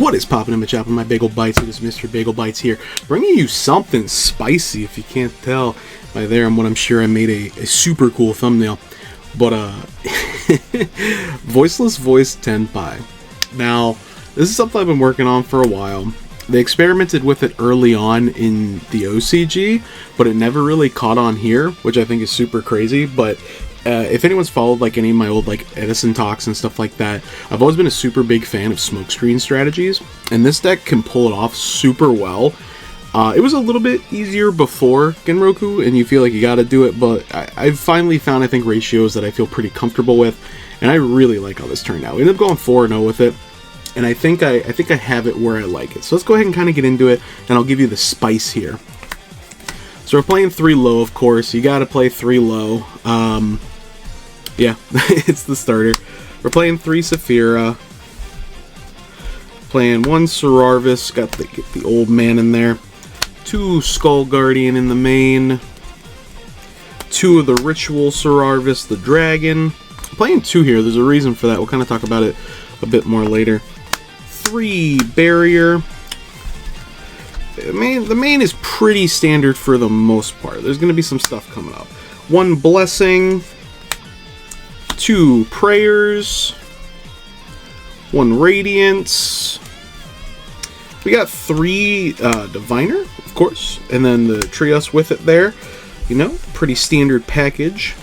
What is poppin' in my chop on my Bagel Bites? It is Mr. Bagel Bites here, bringing you something spicy. If you can't tell by there, I'm sure I made a super cool thumbnail. But Voiceless voice Tenpai. Now, this is something I've been working on for a while. They experimented with it early on in the OCG, but it never really caught on here, which I think is super crazy. But if anyone's followed like any of my old like Edison talks and stuff like that, I've always been a super big fan of smokescreen strategies, and this deck can pull it off super well. It was a little bit easier before Genroku, and you feel like you gotta do it, but I've finally found, I think, ratios that I feel pretty comfortable with, and I really like how this turned out. We ended up going 4-0 with it, and I think I have it where I like it. So let's go ahead and kind of get into it, and I'll give you the spice here. So we're playing 3 low, of course. You gotta play 3 low. Yeah, it's the starter. We're playing 3 Saphira. Playing 1 Sorarvis, got the old man in there. 2 Skull Guardian in the main. 2 of the Ritual Sorarvis, the Dragon. I'm playing 2 here, there's a reason for that. We'll kind of talk about it a bit more later. 3 Barrier. The main is pretty standard for the most part. There's going to be some stuff coming up. 1 Blessing. 2 Prayers. 1 Radiance. We got 3 Diviner, of course, and then the Trios with it there. You know, pretty standard package.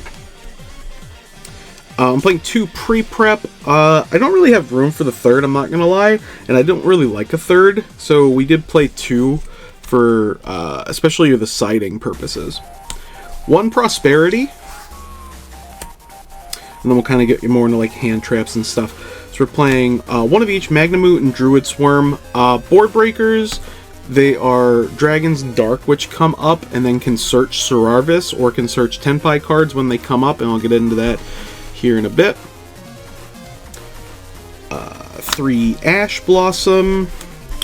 I'm playing 2 Pre-Prep. I don't really have room for the 3rd, I'm not gonna lie, and I don't really like a 3rd, so we did play 2 for especially the siding purposes. 1 Prosperity. And then we'll kind of get more into like hand traps and stuff. So we're playing 1 of each, Magnamoot and Druid Swarm. Board breakers, they are Dragon's Dark, which come up and then can search Sorarvis or can search Tenpai cards when they come up, and I'll get into that here in a bit. 3 Ash Blossom,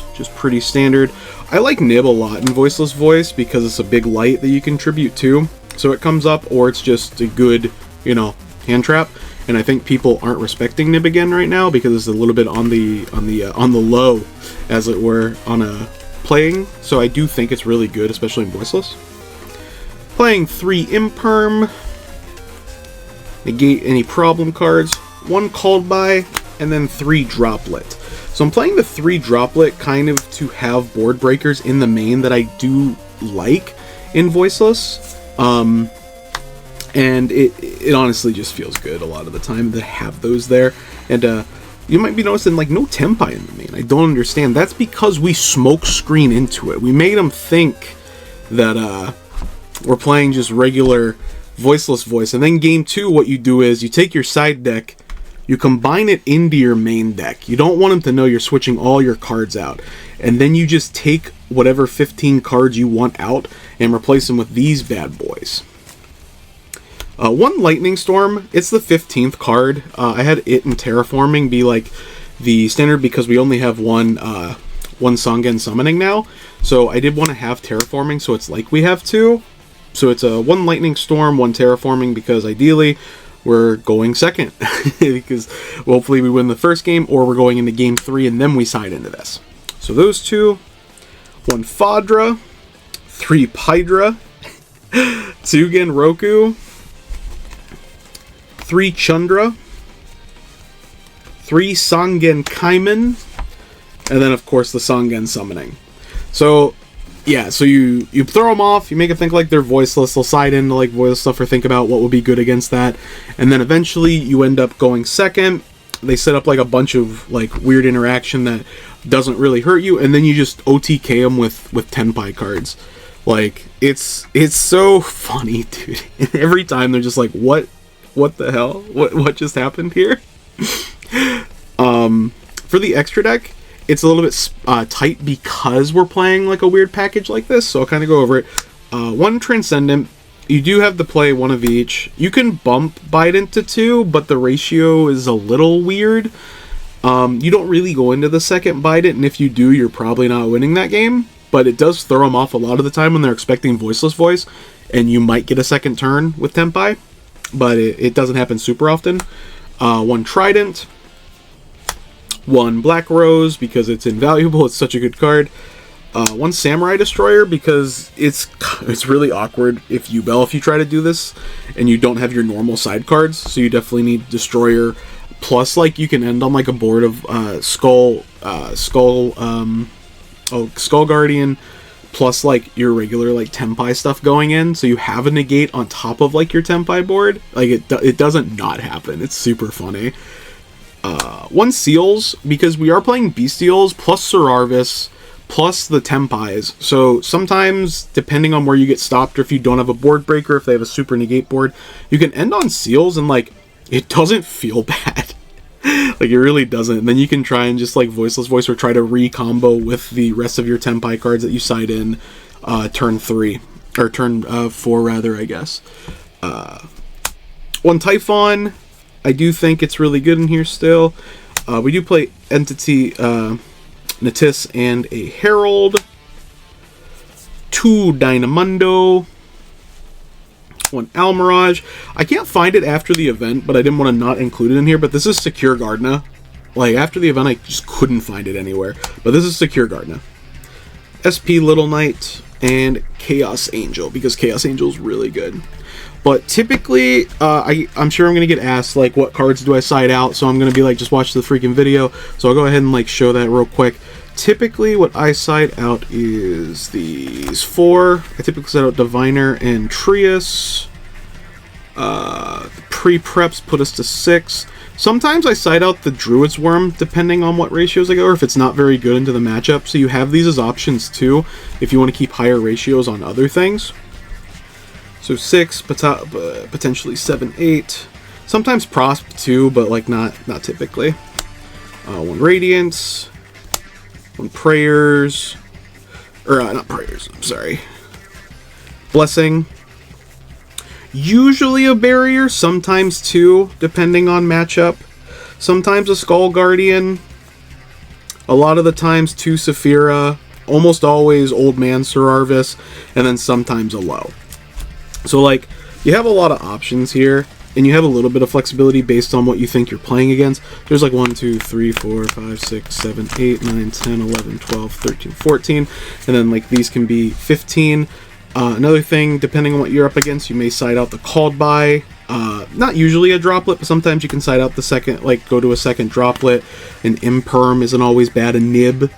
which is pretty standard. I like Nib a lot in Voiceless Voice because it's a big light that you contribute to. So it comes up, or it's just a good, you know, hand trap, and I think people aren't respecting Nib again right now because it's a little bit on the low, as it were, on a playing. So I do think it's really good, especially in Voiceless. Playing 3 Imperm, negate any problem cards, 1 Called By, and then 3 Droplet. So I'm playing the 3 Droplet kind of to have board breakers in the main that I do like in Voiceless. And it honestly just feels good a lot of the time to have those there. And you might be noticing like no Tenpai in the main. I don't understand. That's because we smoke screen into it. We made them think that we're playing just regular Voiceless Voice. And then game 2, what you do is you take your side deck, you combine it into your main deck. You don't want them to know you're switching all your cards out. And then you just take whatever 15 cards you want out and replace them with these bad boys. 1 Lightning Storm, it's the 15th card. I had it and Terraforming be like the standard because we only have one Sangen Summoning now. So I did want to have Terraforming, so it's like we have 2. So it's a 1 Lightning Storm, 1 Terraforming, because ideally we're going second. Because hopefully we win the first game, or we're going into game 3 and then we side into this. So those 2. 1 Fadra, 3 Pydra, 2 Genroku, 3 Chundra, 3 Sangen Kaiman, and then of course the Sangen Summoning. So yeah, so you throw them off, you make it think like they're voiceless, they'll side into like voice stuff or think about what would be good against that, and then eventually you end up going second. They set up like a bunch of like weird interaction that doesn't really hurt you, and then you just OTK them with Tenpai cards. Like it's so funny, dude. Every time they're just like, what the hell? What just happened here? For the extra deck, it's a little bit tight because we're playing like a weird package like this, so I'll kind of go over it. 1 Transcendent, you do have to play 1 of each. You can bump Bite into 2, but the ratio is a little weird. You don't really go into the second Bite it, and if you do, you're probably not winning that game, but it does throw them off a lot of the time when they're expecting Voiceless Voice, and you might get a second turn with Tenpai. But it doesn't happen super often. 1 Trident, 1 Black Rose because it's invaluable. It's such a good card. 1 Samurai Destroyer because it's really awkward if you try to do this and you don't have your normal side cards, so you definitely need Destroyer. Plus, like, you can end on like a board of Skull Guardian, plus like your regular like Tenpai stuff going in, so you have a negate on top of like your Tenpai board. Like it doesn't not happen. It's super funny. 1 Seals because we are playing Bestials plus Serarvis plus the Tenpais. So sometimes, depending on where you get stopped, or if you don't have a board breaker, if they have a super negate board, you can end on Seals and like it doesn't feel bad. Like, it really doesn't. And then you can try and just like Voiceless Voice or try to re-combo with the rest of your Tenpai cards that you side in turn 3 or turn 4 rather, I guess. 1 Typhon, I do think it's really good in here still. We do play Entity Natis and a Herald. 2 Dynamundo. 1 Almirage. I can't find it after the event, but I didn't want to not include it in here, but this is Secure Gardna. Like, after the event, I just couldn't find it anywhere. But this is Secure Gardna. SP Little Knight and Chaos Angel, because Chaos Angel is really good. But typically, I'm sure I'm going to get asked, like, what cards do I side out? So I'm going to be like, just watch the freaking video. So I'll go ahead and, like, show that real quick. Typically, what I side out is these 4. I typically side out Diviner and Trius. Pre-preps put us to 6. Sometimes I side out the Druid's Worm, depending on what ratios I go, or if it's not very good into the matchup. So you have these as options, too, if you want to keep higher ratios on other things. So 6, potentially 7, 8. Sometimes Prosp, too, but, like, not typically. 1 Radiance. 1 Prayers, or not Prayers, I'm sorry. Blessing. Usually a Barrier, sometimes 2, depending on matchup. Sometimes a Skull Guardian. A lot of the times 2 Saphira. Almost always Old Man Serarvis, and then sometimes a Low. So, like, you have a lot of options here. And you have a little bit of flexibility based on what you think you're playing against. There's like 1, 2, 3, 4, 5, 6, 7, 8, 9, 10, 11, 12, 13, 14. And then like these can be 15. Another thing, depending on what you're up against, you may side out the Called By. Not usually a droplet, but sometimes you can side out the second, like go to a second droplet. An Imperm isn't always bad. A Nib.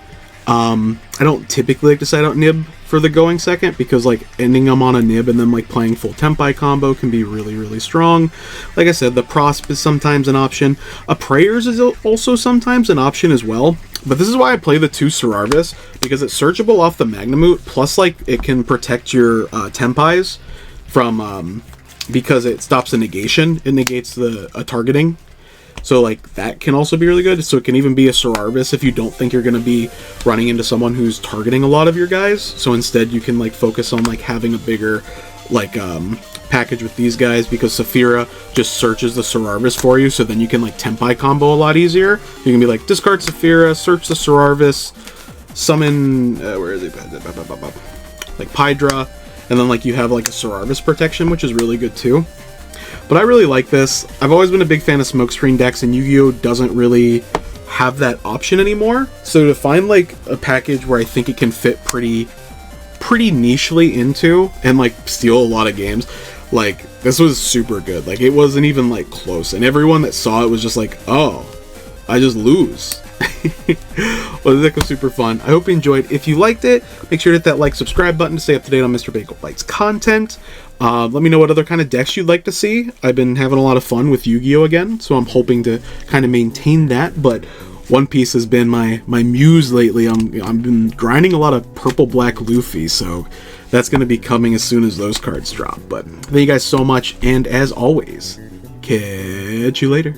I don't typically like to side out Nib for the going second, because like ending them on a Nib and then like playing full Tenpai combo can be really, really strong. Like I said, the Prosp is sometimes an option. A Prayers is also sometimes an option as well. But this is why I play the 2 Serarvis, because it's searchable off the Magnamute, plus like it can protect your Tenpais from, because it stops a negation. It negates the targeting. So, like, that can also be really good. So it can even be a Serarvis if you don't think you're going to be running into someone who's targeting a lot of your guys. So instead you can, like, focus on, like, having a bigger, like, package with these guys, because Saphira just searches the Serarvis for you. So then you can, like, Tenpai combo a lot easier. You can be like, discard Saphira, search the Serarvis, summon, where is it? Like, Pydra. And then, like, you have, like, a Serarvis protection, which is really good, too. But I really like this. I've always been a big fan of smokescreen decks, and Yu-Gi-Oh! Doesn't really have that option anymore. So to find, like, a package where I think it can fit pretty nichely into, and, like, steal a lot of games, like, this was super good. Like, it wasn't even, like, close. And everyone that saw it was just like, oh, I just lose. Well, the deck was super fun. I hope you enjoyed. If you liked it, make sure to hit that like, subscribe button to stay up to date on Mr. Bagel Bites content. Let me know what other kind of decks you'd like to see. I've been having a lot of fun with Yu-Gi-Oh! Again, so I'm hoping to kind of maintain that, but One Piece has been my muse lately. I've been grinding a lot of purple-black Luffy, so that's going to be coming as soon as those cards drop. But thank you guys so much, and as always, catch you later.